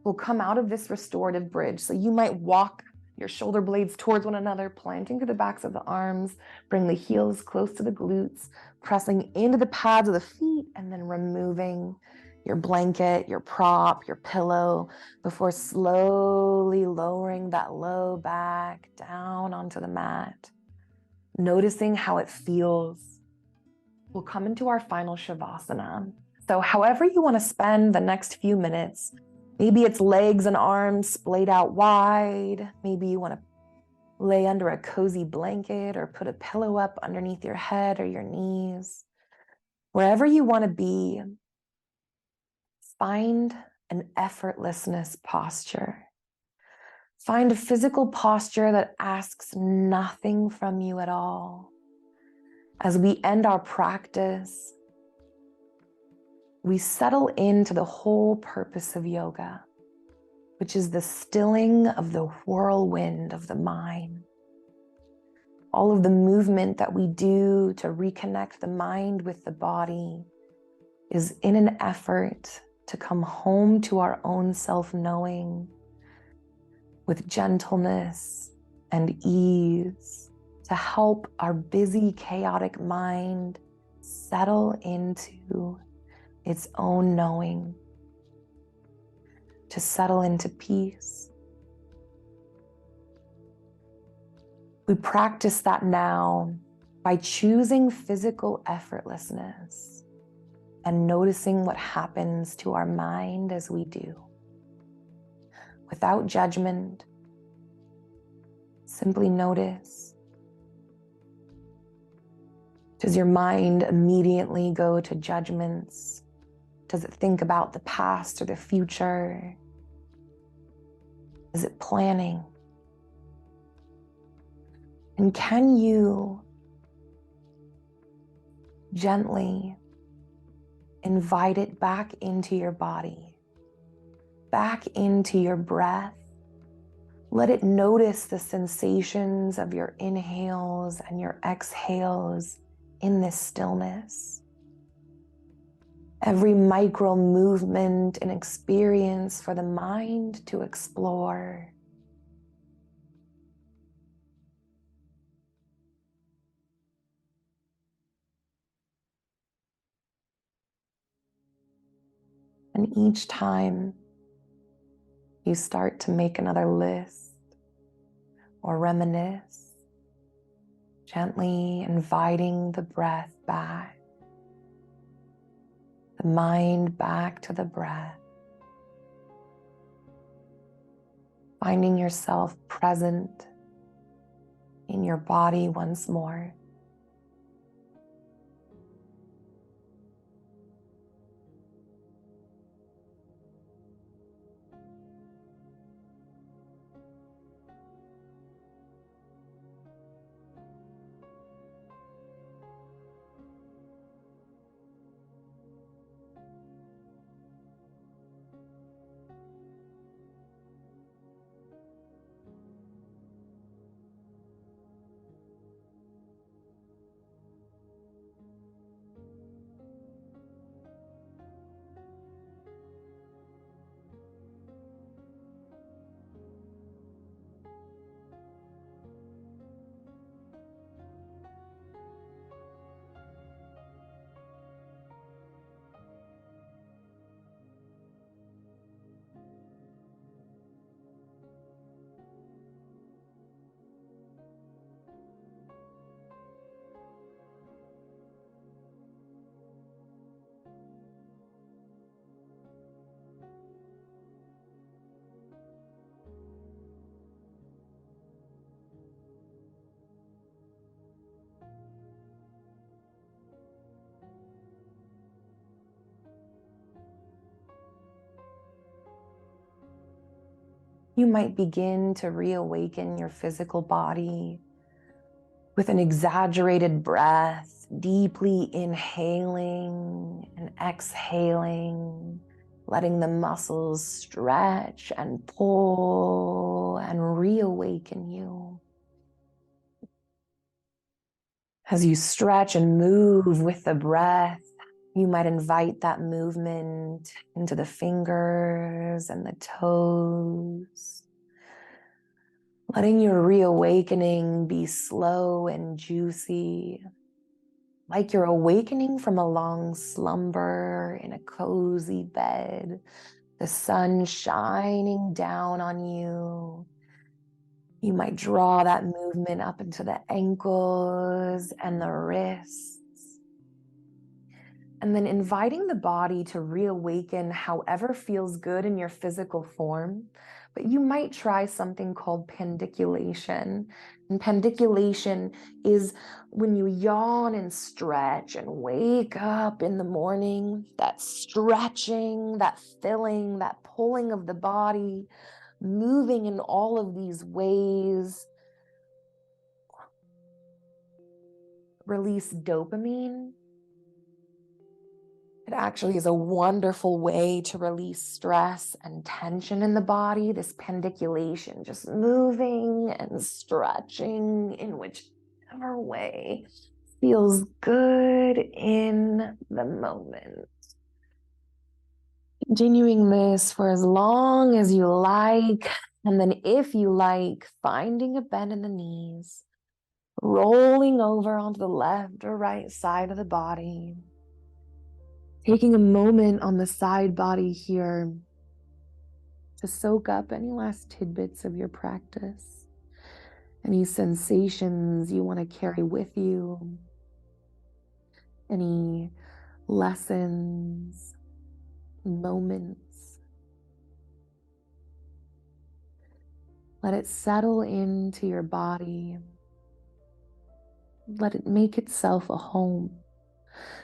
we'll come out of this restorative bridge. So you might walk your shoulder blades towards one another, planting to the backs of the arms, bring the heels close to the glutes, pressing into the pads of the feet, and then removing your blanket, your prop, your pillow, before slowly lowering that low back down onto the mat, noticing how it feels. We'll come into our final Shavasana. So however you want to spend the next few minutes, maybe it's legs and arms splayed out wide. Maybe you want to lay under a cozy blanket or put a pillow up underneath your head or your knees. Wherever you want to be, find an effortlessness posture. Find a physical posture that asks nothing from you at all. As we end our practice, we settle into the whole purpose of yoga, which is the stilling of the whirlwind of the mind. All of the movement that we do to reconnect the mind with the body is in an effort to come home to our own self-knowing with gentleness and ease, to help our busy, chaotic mind settle into its own knowing, to settle into peace. We practice that now by choosing physical effortlessness and noticing what happens to our mind as we do. Without judgment, simply notice. Does your mind immediately go to judgments? Does it think about the past or the future? Is it planning? And can you gently invite it back into your body, back into your breath? Let it notice the sensations of your inhales and your exhales in this stillness. Every micro movement and experience for the mind to explore. And each time you start to make another list or reminisce, gently inviting the breath back, the mind back to the breath, finding yourself present in your body once more. You might begin to reawaken your physical body with an exaggerated breath, deeply inhaling and exhaling, letting the muscles stretch and pull and reawaken you. As you stretch and move with the breath, you might invite that movement into the fingers and the toes, letting your reawakening be slow and juicy, like you're awakening from a long slumber in a cozy bed, the sun shining down on you. You might draw that movement up into the ankles and the wrists. And then inviting the body to reawaken however feels good in your physical form. But you might try something called pandiculation. And pandiculation is when you yawn and stretch and wake up in the morning, that stretching, that filling, that pulling of the body, moving in all of these ways. Release dopamine. It actually is a wonderful way to release stress and tension in the body, this pandiculation, just moving and stretching in whichever way feels good in the moment. Continuing this for as long as you like, and then if you like, finding a bend in the knees, rolling over onto the left or right side of the body. Taking a moment on the side body here to soak up any last tidbits of your practice, any sensations you want to carry with you, any lessons, moments. Let it settle into your body. Let it make itself a home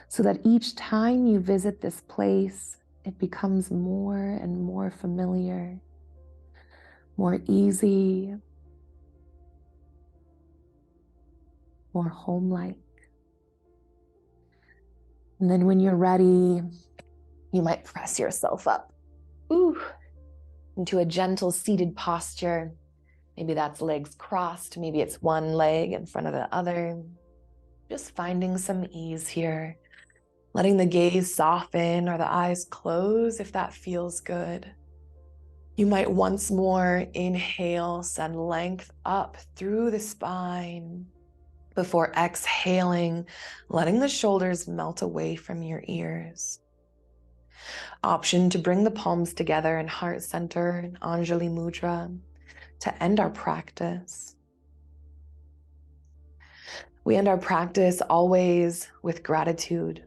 so that each time you visit this place, it becomes more and more familiar, more easy, more home-like. And then when you're ready, you might press yourself up into a gentle seated posture. Maybe that's legs crossed, maybe it's one leg in front of the other. Just finding some ease here, letting the gaze soften or the eyes close if that feels good. You might once more inhale, send length up through the spine before exhaling, letting the shoulders melt away from your ears. Option to bring the palms together in heart center, Anjali Mudra, to end our practice. We end our practice always with gratitude,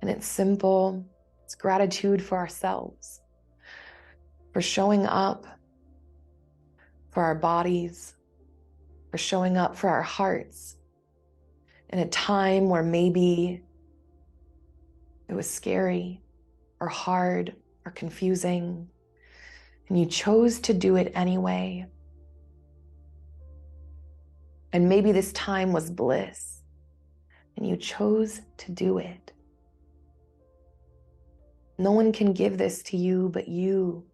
and it's simple. It's gratitude for ourselves, for showing up, for our bodies, for showing up for our hearts in a time where maybe it was scary or hard or confusing, and you chose to do it anyway. And maybe this time was bliss, and you chose to do it. No one can give this to you but you.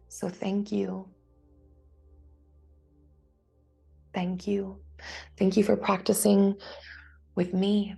So thank you. Thank you. Thank you for practicing with me.